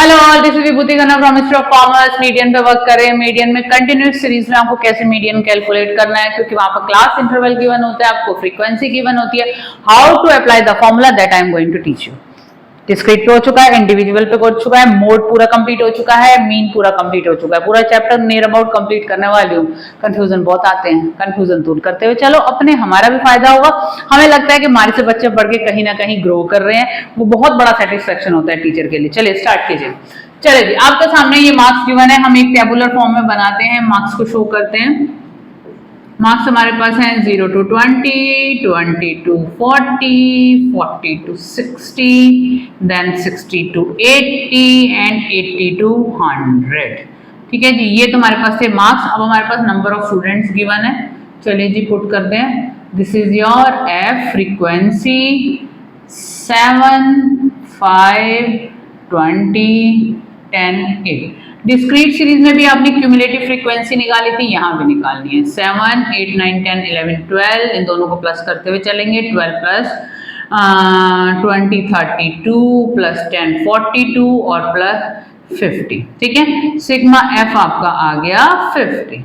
Hello all, this is Vibhuti Khanna from ministry of commerce. Median पे work कर रहे हैं। मीडियन में कंटिन्यूस सीरीज में आपको कैसे मीडियन कैलकुलेट करना है, क्योंकि वहां पर क्लास इंटरवल गिवन होता है, आपको फ्रीक्वेंसी गिवन होती है। How to apply the formula that I am going to teach you. Discrete पे हो चुका है, इंडिविजुअल पे हो चुका है, मोड पूरा कंप्लीट हो चुका है, मीन पूरा कंप्लीट हो चुका है। पूरा चैप्टर नियर अबाउट कंप्लीट करने वाली हूँ। कंफ्यूजन बहुत आते हैं, कंफ्यूजन दूर करते हुए चलो, अपने हमारा भी फायदा होगा। हमें लगता है कि हमारे से बच्चे बढ़ के कहीं ना कहीं ग्रो कर रहे हैं, वो बहुत बड़ा सेटिस्फेक्शन होता है टीचर के लिए। चलिए स्टार्ट कीजिए। चलिए जी, आपके सामने ये मार्क्स गिवन है, हम एक टेबुलर फॉर्म में बनाते हैं, मार्क्स को शो करते हैं। मार्क्स हमारे पास हैं 0 to 20, 20 to 40, 40 to 60, then 60 to 80 and 80 to 100। ठीक है जी, ये तो हमारे पास थे मार्क्स। अब हमारे पास नंबर ऑफ स्टूडेंट्स गिवन है। चलिए जी, पुट करते हैं। This is your F frequency 7, 5, 20, 10, 8। Discrete series में भी आपने क्यूमुलेटिव फ्रीक्वेंसी निकाली थी, यहाँ भी निकालनी है। 7, 8, 9, 10, 11, 12, इन दोनों को प्लस करते हुए चलेंगे। 12 प्लस 20 32 प्लस 10 42 और प्लस 50। ठीक है, सिग्मा एफ आपका आ गया 50।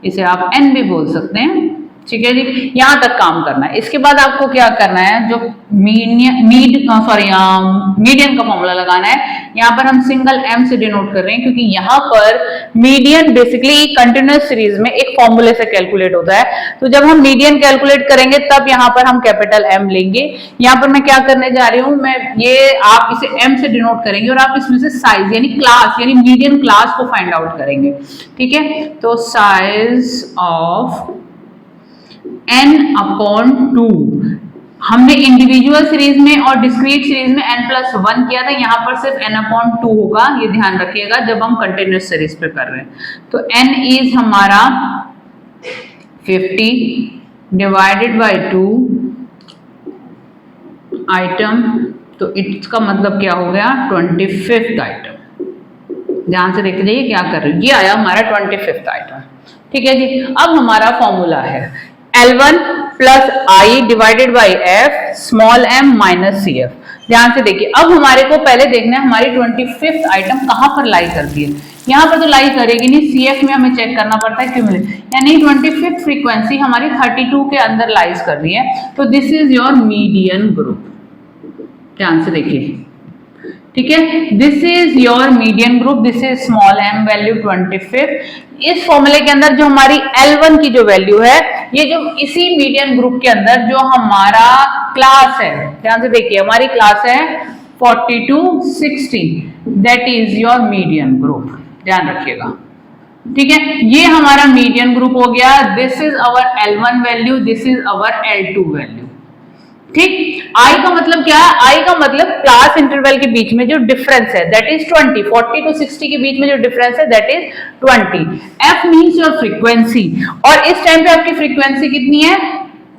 इसे आप एन भी बोल सकते हैं। ठीक है जी, यहां तक काम करना है। इसके बाद आपको क्या करना है, जो मीडियन का फॉर्मूला लगाना है। यहाँ पर हम सिंगल एम से डिनोट कर रहे हैं, क्योंकि यहाँ पर मीडियन बेसिकली कंटिन्यूअस सीरीज में एक फॉर्मूले से कैलकुलेट होता है। तो जब हम मीडियन कैलकुलेट करेंगे तब यहाँ पर हम कैपिटल एम लेंगे। यहाँ पर मैं क्या करने जा रही हूँ, मैं ये आप इसे एम से डिनोट करेंगे और आप इसमें से साइज यानी क्लास यानी मीडियन क्लास को फाइंड आउट करेंगे। ठीक है, तो साइज ऑफ n/2 हमने इंडिविजुअल सीरीज में और डिस्क्रीट सीरीज में n+1 किया था, यहाँ पर सिर्फ n/2 होगा। ये ध्यान रखिएगा जब हम कंटिन्यूअस सीरीज पे कर रहे हैं। तो n इज हमारा 50 डिवाइडेड बाय 2 आइटम, तो इसका मतलब क्या हो गया, 25th आइटम। ध्यान से देखते जाइए क्या कर रहे हो, ये आया हमारा 25th आइटम। ठीक है जी, अब हमारा फॉर्मूला है L1 plus I divided by F small M minus C F. ध्यान से देखिए, अब हमारे को पहले देखना है हमारी 25th आइटम कहां पर लाई करती है। यहाँ पर तो लाई करेगी नहीं, सी एफ में हमें चेक करना पड़ता है क्यूमुलेटिव, यानी 25th फ्रीक्वेंसी हमारी 32 के अंदर लाइज कर रही है। तो this is your median group. ध्यान से देखिए, ठीक है, this is your median group, this is small M value 25th। इस फॉर्मूले के अंदर जो हमारी L1 की जो वैल्यू है, ये जो इसी मीडियन ग्रुप के अंदर जो हमारा क्लास है, ध्यान से देखिए हमारी क्लास है 40 to 60, that is your median group. ध्यान रखिएगा, ठीक है, ये हमारा मीडियन ग्रुप हो गया। This is our L1 value, this is our L2 value. ठीक, आई का मतलब क्या है, आई का मतलब क्लास इंटरवल के बीच में जो डिफरेंस है दैट इज 20, 40 to 60 के बीच में जो डिफरेंस है that is 20। F means your frequency, और इस टाइम पे आपकी फ्रीक्वेंसी कितनी है,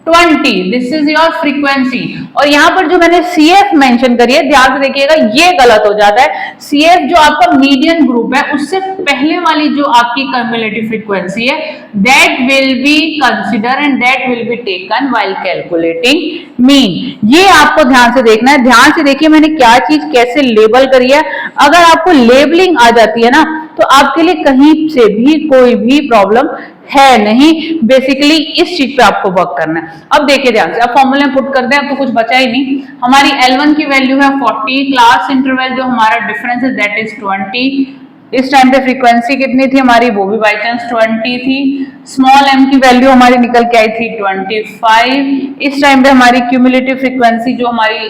20। This is your frequency. और यहाँ पर जो मैंने सी एफ मेंशन करी है, ध्यान से देखिएगा, ये गलत हो जाता है। सी एफ जो आपका मीडियन ग्रुप है, उससे पहले वाली जो आपकी क्यूमुलेटिव फ्रीक्वेंसी है, that will be consider and that will be taken while calculating mean. ये आपको ध्यान से देखना है। ध्यान से देखिए मैंने क्या चीज कैसे लेबल करी है। अगर आपको लेबलिंग आ जाती है ना, तो आपके लिए कहीं से भी कोई भी प्रॉब्लम है नहीं। बेसिकली इस चीज पे आपको वर्क करना है। अब देखिए ध्यान से, अब फॉर्मूले पुट करते हैं, अब तो कुछ बचा ही नहीं। हमारी L1 की वैल्यू है 40, क्लास इंटरवल जो हमारा डिफरेंस है दैट इज 20। इस टाइम पे फ्रीक्वेंसी कितनी थी हमारी, वो भी बाई चांस 20 थी। स्मॉल m की वैल्यू हमारी निकल के आई थी 25। इस टाइम पे हमारी क्यूमुलेटिव फ्रीक्वेंसी जो हमारी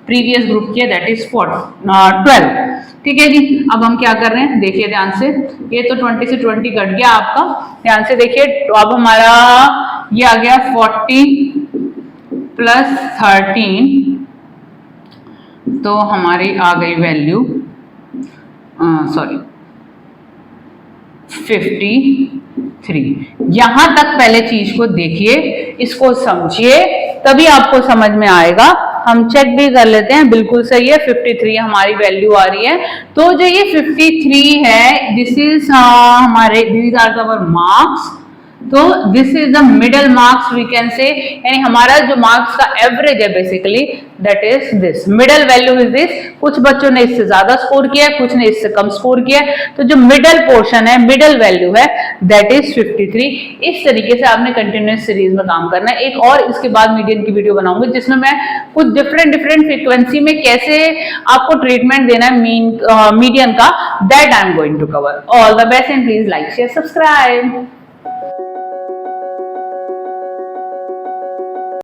प्रीवियस ग्रुप की है दैट इज 12। ठीक है जी, अब हम क्या कर रहे हैं, देखिए ध्यान से, ये तो 20 से 20 कट गया आपका। ध्यान से देखिए, तो अब हमारा ये आ गया 40 प्लस 13, तो हमारी आ गई वैल्यू 53। यहां तक पहले चीज को देखिए, इसको समझिए, तभी आपको समझ में आएगा। हम चेक भी कर लेते हैं, बिल्कुल सही है, 53 हमारी वैल्यू आ रही है। तो जो ये 53 है, दिस इज हमारे, दीज आर आवर मार्क्स, तो this is the middle marks we can say, यानी हमारा जो मार्क्स का एवरेज है basically that is this, middle value is this. कुछ बच्चों ने इससे ज्यादा स्कोर किया है, कुछ ने इससे कम स्कोर किया है, तो जो मिडल पोर्शन है, मिडल वैल्यू है दैट इज 53। इस तरीके से आपने कंटिन्यूस सीरीज में काम करना है। एक और इसके बाद मीडियन की वीडियो बनाऊंगी जिसमें मैं कुछ डिफरेंट फ्रीक्वेंसी में कैसे आपको ट्रीटमेंट देना है मीडियन का, that I am going to cover. All the best and please like share subscribe.